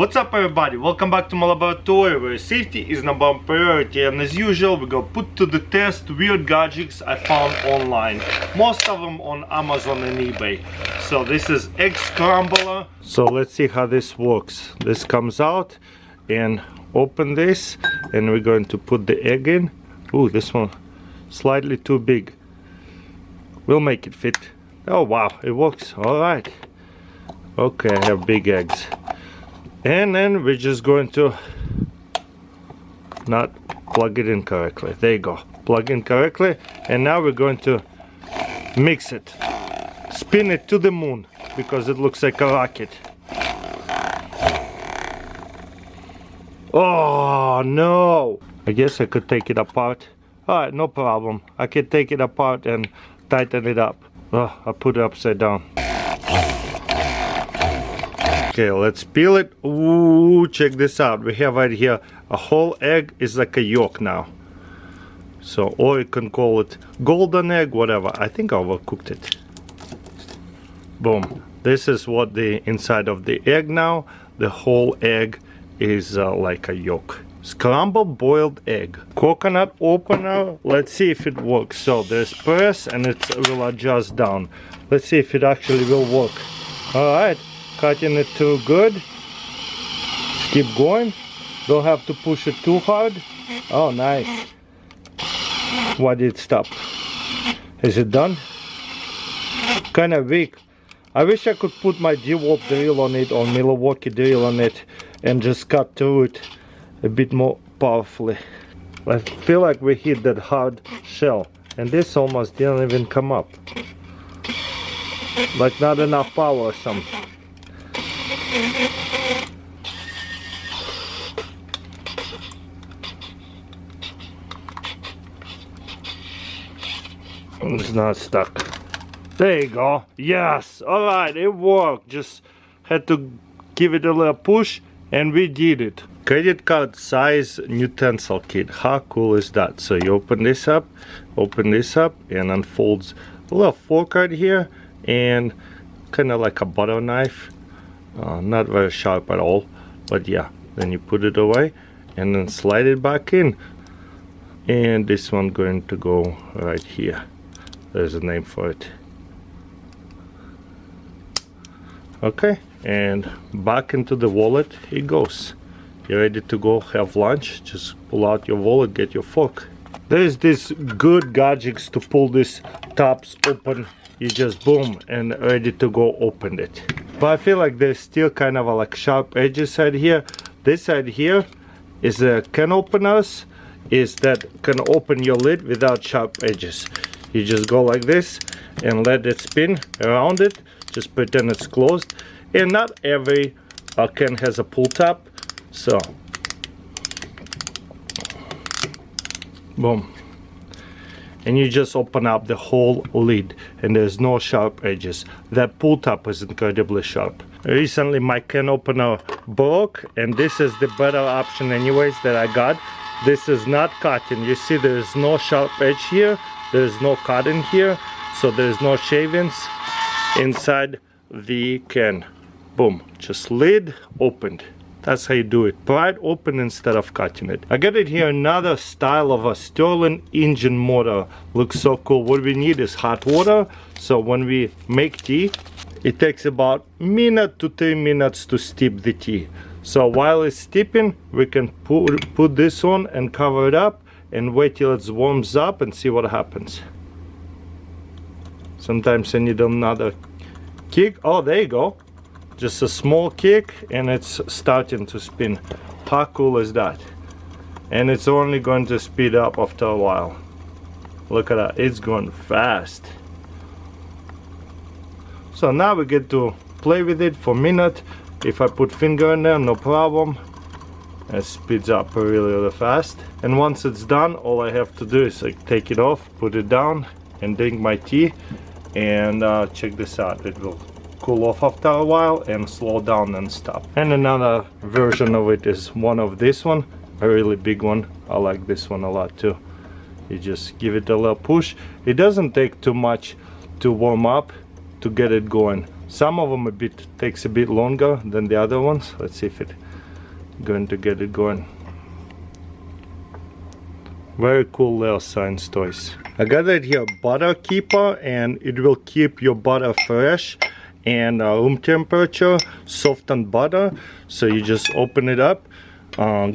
What's up everybody, welcome back to my laboratory where safety is number one priority, and as usual we go put to the test weird gadgets I found online, most of them on Amazon and eBay. So this is egg scrambler. So let's see how this works. This comes out and open this and we're going to put the egg in. Ooh, this one slightly too big. We'll make it fit. Oh wow, it works. Alright. Okay, I have big eggs. And then we're just going to not plug it in correctly. There you go. Plug in correctly. And now we're going to mix it. Spin it to the moon because it looks like a rocket. Oh no! I guess I could take it apart. Alright, no problem. I can take it apart and tighten it up. Oh, I put it upside down. Okay, let's peel it. Ooh, check this out. We have right here a whole egg is like a yolk now. So, or you can call it golden egg, whatever. I think I overcooked it. Boom. This is what the inside of the egg now. The whole egg is like a yolk. Scrambled boiled egg. Coconut opener. Let's see if it works. So there's press and it will adjust down. Let's see if it actually will work. Alright. Cutting it too good. Keep going. Don't have to push it too hard. Oh, nice. Why did it stop? Is it done? Kind of weak. I wish I could put my DeWalt drill on it or Milwaukee drill on it and just cut through it a bit more powerfully. I feel like we hit that hard shell and this almost didn't even come up. Like not enough power or something. It's not stuck. There you go. Yes. Alright, it worked. Just had to give it a little push and we did it. Credit card size utensil kit. How cool is that? So you open this up and unfolds a little fork right here and kind of like a butter knife. Not very sharp at all, but yeah, then you put it away and then slide it back in, and this one going to go right here. There's a name for it. Okay, and back into the wallet it goes. You're ready to go have lunch, just pull out your wallet, get your fork. There's this good gadgets to pull this tops open. You just boom and ready to go open it. But I feel like there's still kind of a like sharp edges side here. This side here is a can openers, is that can open your lid without sharp edges. You just go like this and let it spin around it. Just pretend it's closed. And not every can has a pull tab. So boom. And you just open up the whole lid and there's no sharp edges. That pull tab is incredibly sharp. Recently my can opener broke and this is the better option anyways that I got. This is not cotton. You see there's no sharp edge here. There's no cotton here. So there's no shavings inside the can. Boom. Just lid opened. That's how you do it. Pry it open instead of cutting it. I got it here another style of a Stirling engine motor. Looks so cool. What we need is hot water. So when we make tea, it takes about minute to 3 minutes to steep the tea. So while it's steeping, we can put this on and cover it up and wait till it warms up and see what happens. Sometimes I need another kick. Oh, there you go. Just a small kick and it's starting to spin. How cool is that? And it's only going to speed up after a while. Look at that, it's going fast. So now we get to play with it for a minute. If I put finger in there, no problem. It speeds up really fast. And once it's done, all I have to do is like take it off, put it down and drink my tea. And check this out, it will cool off after a while and slow down and stop. And another version of it is one of this one, a really big one. I like this one a lot too. You just give it a little push. It doesn't take too much to warm up to get it going. Some of them takes a bit longer than the other ones. Let's see if it's going to get it going. Very cool little science toys. I got it here, butter keeper, and it will keep your butter fresh and room temperature, softened butter. So you just open it up,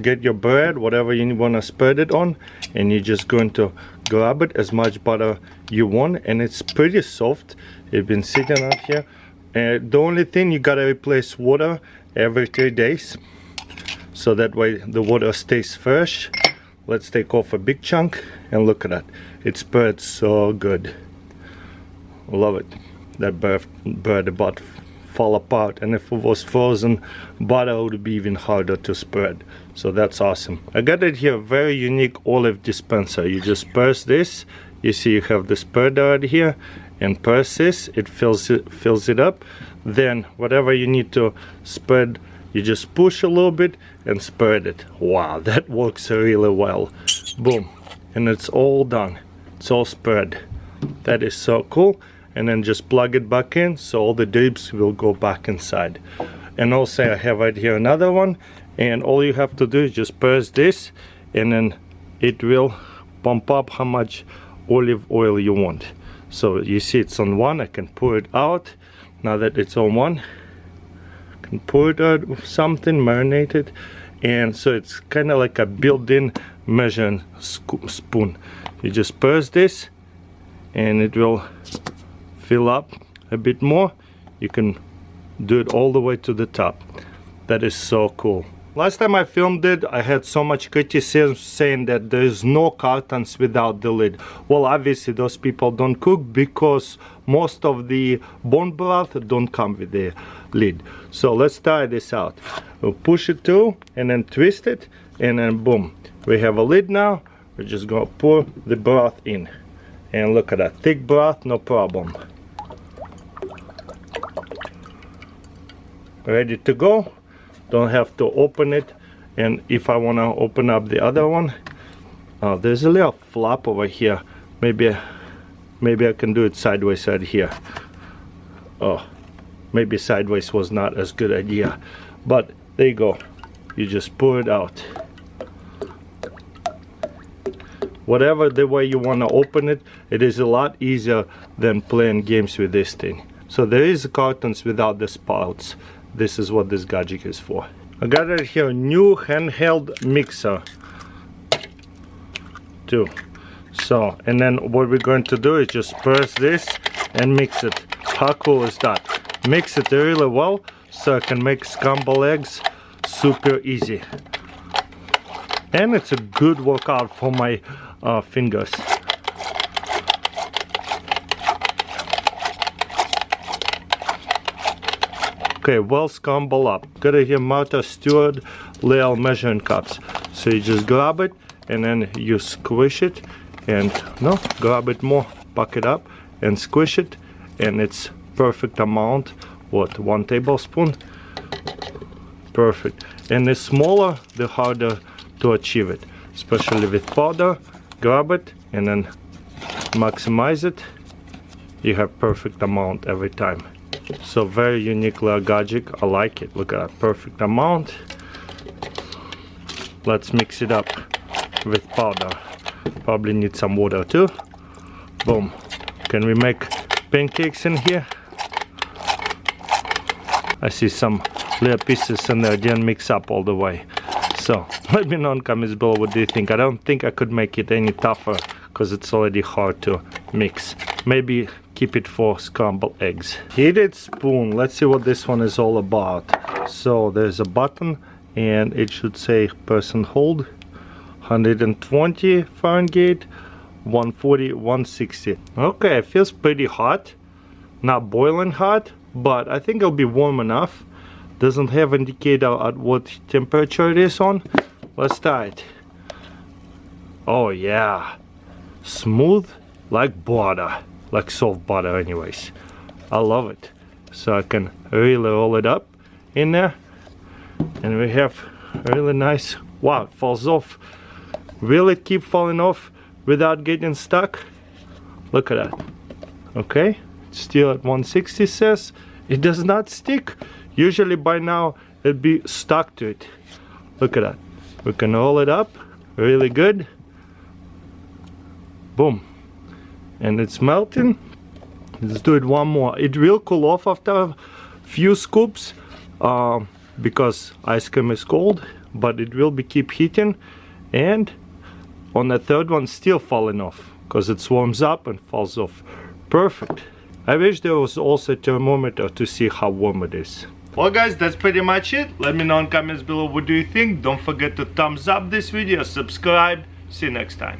get your bread, whatever you want to spread it on, and you're just going to grab it as much butter you want, and it's pretty soft. It's been sitting out here. The only thing, you gotta replace water every 3 days, so that way the water stays fresh. Let's take off a big chunk and look at that. It spreads so good. Love it. That bread about fall apart, and if it was frozen butter, it would be even harder to spread. So that's awesome. I got it here, very unique olive dispenser. You just press this, you see you have the spreader right here, and press this, it fills it up. Then whatever you need to spread, you just push a little bit and spread it. Wow, that works really well. Boom, and it's all done. It's all spread. That is so cool. And then just plug it back in, so all the drips will go back inside. And also I have right here another one, and all you have to do is just press this, and then it will pump up how much olive oil you want. So you see it's on one. I can pour it out. Now that it's on one, I can pour it out with something, marinate it, and so it's kind of like a built-in measuring spoon. You just press this and it will fill up a bit more. You can do it all the way to the top. That is so cool. Last time I filmed it, I had so much criticism saying that there's no cartons without the lid. Well, obviously those people don't cook, because most of the bone broth don't come with the lid. So let's try this out. We'll push it through and then twist it, and then boom, we have a lid now. We're just gonna pour the broth in, and look at that, thick broth, no problem. Ready to go. Don't have to open it. And if I want to open up the other one, there's a little flap over here. Maybe I can do it sideways right here. Oh, maybe sideways was not as good idea, but there you go. You just pour it out. Whatever the way you want to open it, it is a lot easier than playing games with this thing. So there is cartons without the spouts. This is what this gadget is for. I got it here, new handheld mixer too. So, and then what we're going to do is just press this and mix it. How cool is that? Mix it really well so I can make scrambled eggs super easy. And it's a good workout for my fingers. Okay, well scrambled up. Got it here, Martha Stewart little measuring cups. So you just grab it and then you squish it, and no, grab it more, pack it up and squish it, and it's perfect amount. What, 1 tablespoon? Perfect. And the smaller, the harder to achieve it, especially with powder. Grab it and then maximize it. You have perfect amount every time. So very unique little gadget. I like it. Look at that, perfect amount. Let's mix it up with powder. Probably need some water too. Boom. Can we make pancakes in here? I see some little pieces in there, didn't mix up all the way. So let me know in comments below what do you think. I don't think I could make it any tougher, because it's already hard to mix. Maybe keep it for scrambled eggs. Heated spoon. Let's see what this one is all about. So there's a button and it should say person hold. 120 Fahrenheit, 140, 160. Okay, it feels pretty hot. Not boiling hot, but I think it'll be warm enough. Doesn't have indicator at what temperature it is on. Let's try it. Oh yeah, smooth like butter, like soft butter anyways. I love it. So I can really roll it up in there, and we have really nice. Wow, it falls off. Will it keep falling off without getting stuck? Look at that. Okay, it's still at 160 says, it does not stick. Usually by now it'd be stuck to it. Look at that. We can roll it up really good. Boom. And it's melting. Let's do it one more. It will cool off after a few scoops because ice cream is cold, but it will be keep heating. And on the third one, still falling off because it warms up and falls off. Perfect. I wish there was also a thermometer to see how warm it is. Well guys, that's pretty much it. Let me know in comments below what do you think. Don't forget to thumbs up this video, subscribe. See you next time.